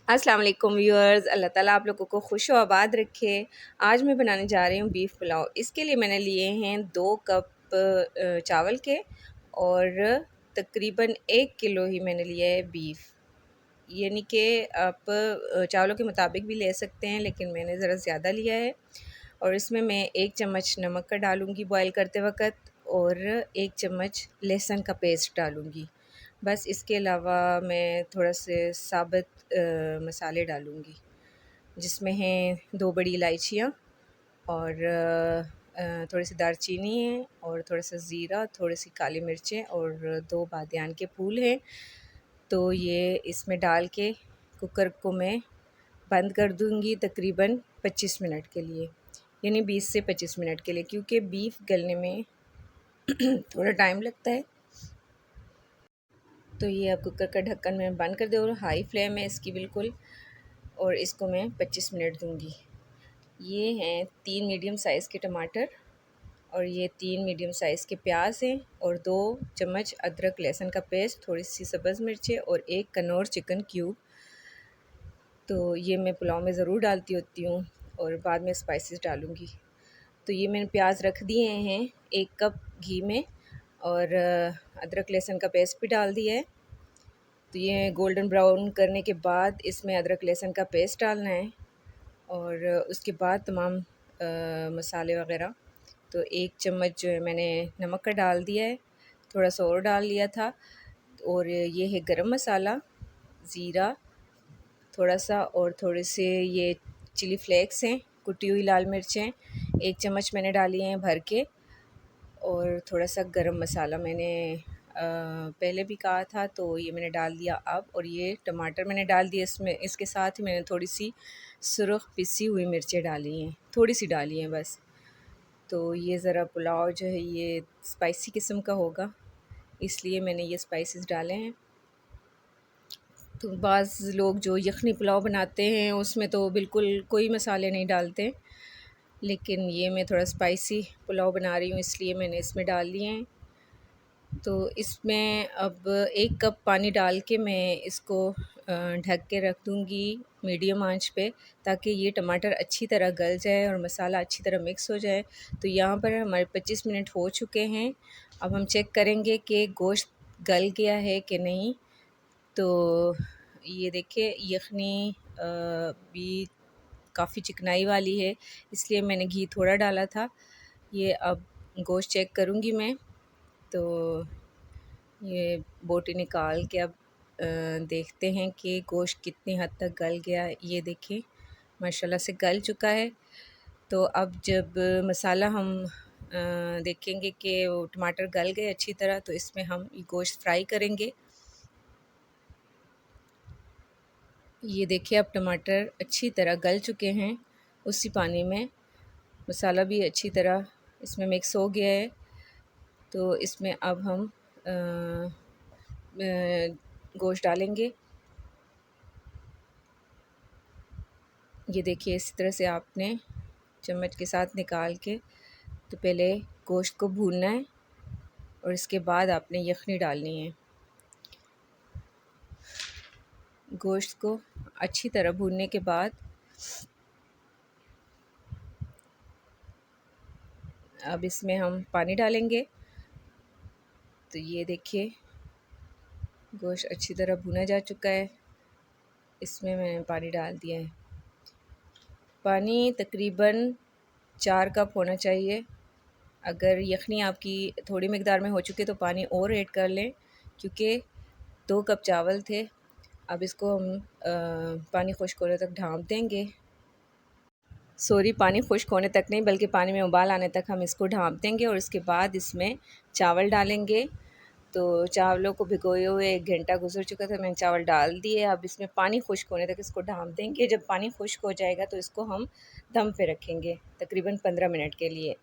अस्सलाम वालेकुम व्यूअर्स। अल्लाह ताला आप लोगों को खुश व आबाद रखे। आज मैं बनाने जा रही हूँ बीफ पुलाव। इसके लिए मैंने लिए हैं 2 कप चावल के और तकरीबन 1 किलो ही मैंने लिया है बीफ। यानी कि आप चावलों के मुताबिक भी ले सकते हैं, लेकिन मैंने ज़रा ज़्यादा लिया है। और इसमें मैं 1 चम्मच नमक का डालूँगी बॉयल करते वक़्त, और 1 चम्मच लहसुन का पेस्ट डालूँगी। बस इसके अलावा मैं थोड़ा से साबुत मसाले डालूँगी, जिसमें हैं 2 बड़ी इलायचियाँ और थोड़ी सी दालचीनी है, और थोड़ा सा ज़ीरा, थोड़ी सी काली मिर्चें और 2 बादियान के फूल हैं। तो ये इसमें डाल के कुकर को मैं बंद कर दूँगी तकरीबन 25 मिनट के लिए, यानी 20 से 25 मिनट के लिए, क्योंकि बीफ गलने में थोड़ा टाइम लगता है। तो ये अब कुकर का ढक्कन मैं बंद कर दूँ और हाई फ्लेम है इसकी बिल्कुल, और इसको मैं 25 मिनट दूँगी। ये हैं 3 मीडियम साइज़ के टमाटर, और ये 3 मीडियम साइज़ के प्याज हैं, और 2 चम्मच अदरक लहसुन का पेस्ट, थोड़ी सी सब्ज़ मिर्चें और 1 कनौर चिकन क्यूब। तो ये मैं पुलाव में ज़रूर डालती होती हूँ और बाद में स्पाइसेस डालूँगी। तो ये मैंने प्याज रख दिए हैं 1 कप घी में, और अदरक लहसुन का पेस्ट भी डाल दिया है। तो ये गोल्डन ब्राउन करने के बाद इसमें अदरक लहसुन का पेस्ट डालना है, और उसके बाद तमाम मसाले वग़ैरह। तो 1 चम्मच जो है मैंने नमक का डाल दिया है, थोड़ा सा और डाल लिया था। और ये है गरम मसाला, ज़ीरा थोड़ा सा, और थोड़े से ये चिली फ्लेक्स हैं, कुटी हुई लाल मिर्चें 1 चम्मच मैंने डाली हैं भर के, और थोड़ा सा गरम मसाला मैंने पहले भी कहा था, तो ये मैंने डाल दिया अब। और ये टमाटर मैंने डाल दिए इसमें। इसके साथ ही मैंने थोड़ी सी सुरख पिसी हुई मिर्चें डाली हैं, थोड़ी सी डाली हैं बस। तो ये ज़रा पुलाव जो है ये स्पाइसी किस्म का होगा, इसलिए मैंने ये स्पाइसेस डाले हैं। तो बाज़ लोग जो यखनी पुलाव बनाते हैं उसमें तो बिल्कुल कोई मसाले नहीं डालते, लेकिन ये मैं थोड़ा स्पाइसी पुलाव बना रही हूँ, इसलिए मैंने इसमें डाल लिए हैं। तो इसमें अब 1 कप पानी डाल के मैं इसको ढक के रख दूँगी मीडियम आंच पे, ताकि ये टमाटर अच्छी तरह गल जाए और मसाला अच्छी तरह मिक्स हो जाए। तो यहाँ पर हमारे 25 मिनट हो चुके हैं। अब हम चेक करेंगे कि गोश्त गल गया है कि नहीं। तो ये देखिए यखनी भी काफ़ी चिकनाई वाली है, इसलिए मैंने घी थोड़ा डाला था। ये अब गोश्त चेक करूँगी मैं। तो ये बोटी निकाल के अब देखते हैं कि गोश्त कितनी हद तक गल गया। ये देखिए माशाल्लाह से गल चुका है। तो अब जब मसाला हम देखेंगे कि वो टमाटर गल गए अच्छी तरह, तो इसमें हम ये गोश्त फ्राई करेंगे। ये देखिए अब टमाटर अच्छी तरह गल चुके हैं उसी पानी में, मसाला भी अच्छी तरह इसमें मिक्स हो गया है। तो इसमें अब हम गोश्त डालेंगे। ये देखिए इसी तरह से आपने चम्मच के साथ निकाल के तो पहले गोश्त को भूनना है, और इसके बाद आपने यखनी डालनी है। गोश्त को अच्छी तरह भूनने के बाद अब इसमें हम पानी डालेंगे। तो ये देखिए गोश्त अच्छी तरह भुना जा चुका है, इसमें मैंने पानी डाल दिया है। पानी तकरीबन 4 कप होना चाहिए। अगर यखनी आपकी थोड़ी मकदार में हो चुकी है तो पानी और ऐड कर लें, क्योंकि 2 कप चावल थे। अब इसको हम पानी खुश्क होने तक ढाँप देंगे। सॉरी, पानी खुश्क होने तक नहीं, बल्कि पानी में उबाल आने तक हम इसको ढाँप देंगे, और इसके बाद इसमें चावल डालेंगे। तो चावलों को भिगोए हुए 1 घंटा गुजर चुका था, मैंने चावल डाल दिए। अब इसमें पानी खुश्क होने तक इसको ढाँप देंगे। जब पानी खुश्क हो जाएगा तो इसको हम दम पे रखेंगे तकरीबन 15 मिनट के लिए।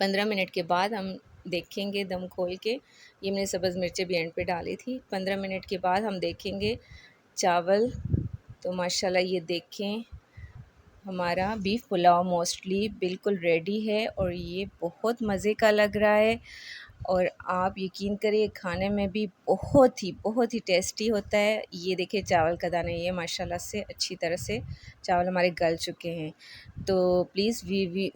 15 मिनट के बाद हम देखेंगे दम खोल के। ये मैंने सब्ज़ मिर्चें भी एंड पे डाली थी। 15 मिनट के बाद हम देखेंगे चावल। तो माशाल्लाह ये देखें हमारा बीफ पुलाव मोस्टली बिल्कुल रेडी है, और ये बहुत मज़े का लग रहा है। और आप यकीन करिए खाने में भी बहुत ही टेस्टी होता है। ये देखिए चावल का दाना, ये माशाल्लाह से अच्छी तरह से चावल हमारे गल चुके हैं। तो प्लीज़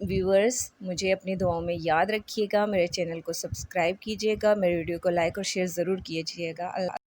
व्यूअर्स मुझे अपनी दुआओं में याद रखिएगा, मेरे चैनल को सब्सक्राइब कीजिएगा, मेरे वीडियो को लाइक और शेयर ज़रूर कीजिएगा। अल्लाह